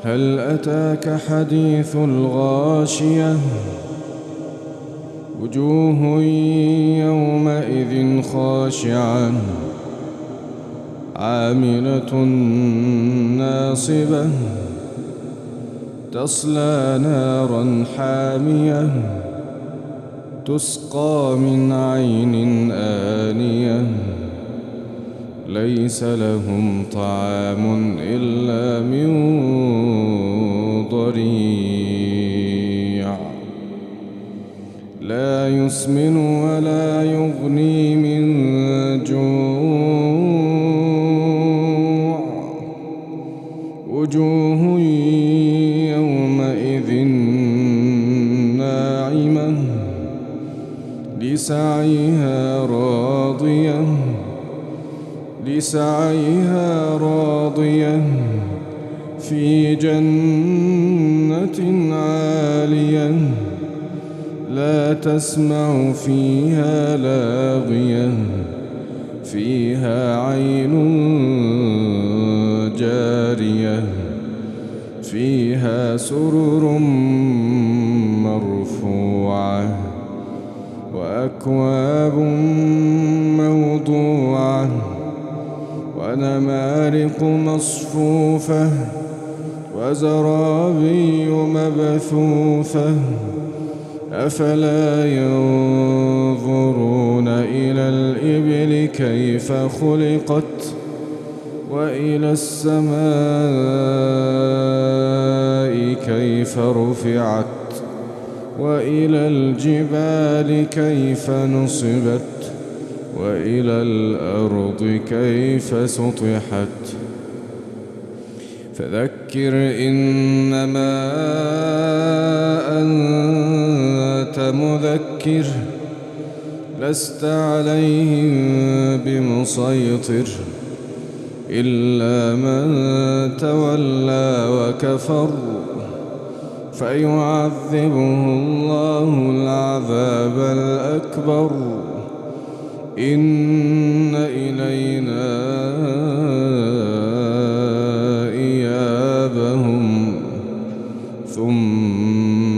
هل أتاك حديث الغاشية وجوه يومئذ خاشعة عاملة ناصبة تصلى نارا حامية تسقى من عين آنية ليس لهم طعام إلا من ضريع لا يسمن ولا يغني من جوع وجوه يومئذ ناعمة لسعيها راضية في جنة عالية لا تسمع فيها لاغية فيها عين جارية فيها سرر مرفوعة وأكواب موضوعة ونمارق مصفوفة وزرابي مبثوثة أفلا ينظرون إلى الإبل كيف خلقت وإلى السماء كيف رفعت وإلى الجبال كيف نصبت وإلى الأرض كيف سطحت فذكر إنما أنت مذكر لست عليهم بمسيطر إلا من تولى وكفر فيعذبه الله العذاب الأكبر إن إلينا إيابهم ثم